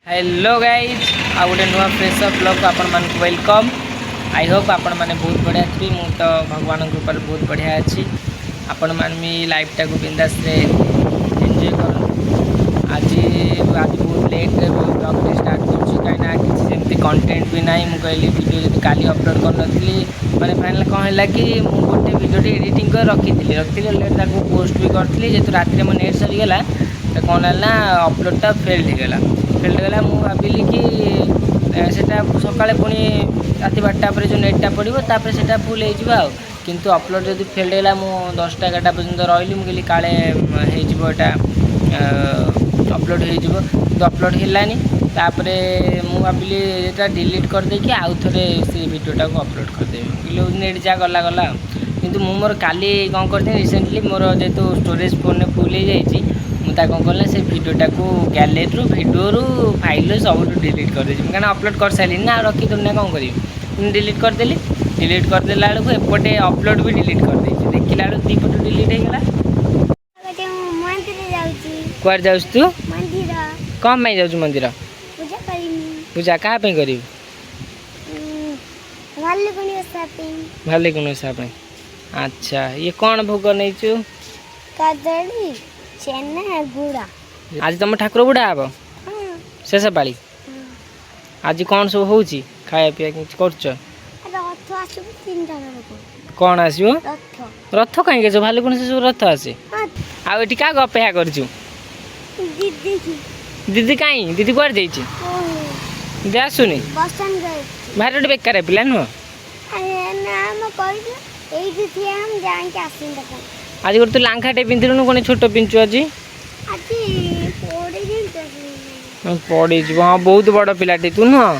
Hello guys आ गोटे नुआ fresh blog को आपण मानक वेलकम। आई होप आपण मैंने बहुत बढ़िया थी। मु तो भगवान ऊपर बहुत बढ़िया अच्छी। आपण मैंने लाइफ टाक बिंदास एंजॉय कर। आज बहुत लेट ब्लॉग स्टार्ट करमती कंटेंट भी ना मुझे वीडियो जब काली अपलोड करनी मैंने फाइनल कौन है कि गोटे वीडियो एडिटिंग कर रखी लेट पोस्ट भी करी जेहतु रात में नेट सरीगला तो कौन है ना अपलोडटा फेल्ड होगा मुझे भाविली कि सेटा सकाଳେ पुणी राति 12टा पर जो नेटा पड़ो तापर से फुल हो किंतु अपलोड जब फेल्ड होगा मुझे 10टा 11टा पर्यंत रही मुझे काले होटा अपलोड हो अपलोड है तापर मुझे भाविली ये डिलीट करदे कि आउ थे से वीडियोटा को अपलोड करदेवी नेट जहाँ गला गला किंतु मु मोर काली कौन कर रिसेंटली मोर जेहतु स्टोरेज फोन फुल हो जाइए मुझे कौन कल से वीडियोटा को गैलेरी वीडियो फाइल सब डिलीट कर देती क्या अपलोड कर सारे ना रखी तुमने कौन करी डिलीट करदेली डिलीट करदेला बेलू एपटे अपलोड भी डिलीट कर देती देखला बेलू दीपट डिलीट होगा। कुआर जाऊ तू कौन पाई जाऊ मंदिर पूजा क्या करी भालुकुणी ओषा। अच्छा ये कौन भोग नहीं कदली चेना गुड़ा आज तुम ठाकुर बुढ़ा हम शेष पाली आज कौन सब हो खाया पीया कर कौन आसो रथ कहीं भालुकुणी से सब रथ आसे आउ ये क्या अपेक्षा कर दीदी कहीं दीदी कुआर जा दीदी आसुनी भारी गोटे बेकार पिला नुह आज गोटे तू लांघाटे पिंधलुनु कौन छोट पिंचु आज पड़ी जी हाँ बहुत बड़ पिलाटी तू नुह।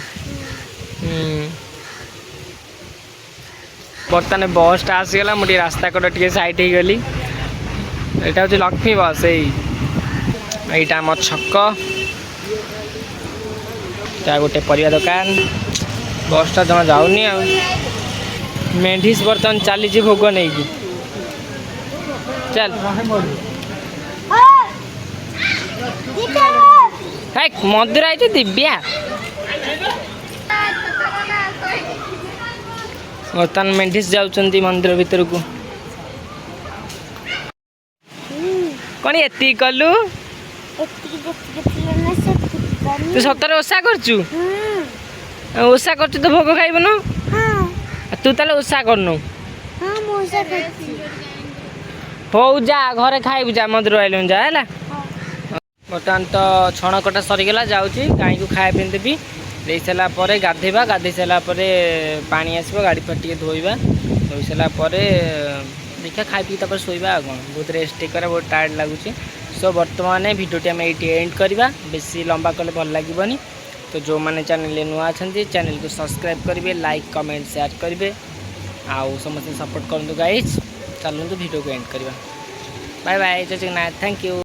बर्तमान बसटा आसीगला मुझे रास्ता कट टे सैड हो गली यहाँ हूँ लक्ष्मी बस यहीटा आम छक गोटे परिया दुकान बसटा जमा जाऊनी आ मेढीस बर्तमान चली भोग नहीं कि चल मंदिर आई दिव्या बर्तमान मेढीस जाऊँ मंदिर भीतर को कौन ये कलु तू सतर ओषा करचु ओषा करचु तो भोग खाइब न तू ताले ओषा करनु हो जा घरे खाइबु जा मंदिर आइलु जा है बर्तमान तो छण कटा सरीगला जाऊँगी गाई को खाया पी देवी दे सारापर गाधेबा गाधे सारापर पानी आसो गाड़ी फाटी धोइबा धोई सारापर देखा खाई पी शोवा कौन बहुत रेस्ट करा बहुत टायर्ड लगुच। सो बर्तमान भिडियोटी आम ये एंड करवा बेसी लंबा कले भल लगे तो जो मैंने चैनल नुआ अच्छा चैनल को सब्सक्राइब करेंगे लाइक कमेंट शेयर करेंगे आउ समस्त सपोर्ट करूँ गाइज चलूँ भिडियो को एंड करवा। बाय बाय जय जगन्नाथ थैंक यू।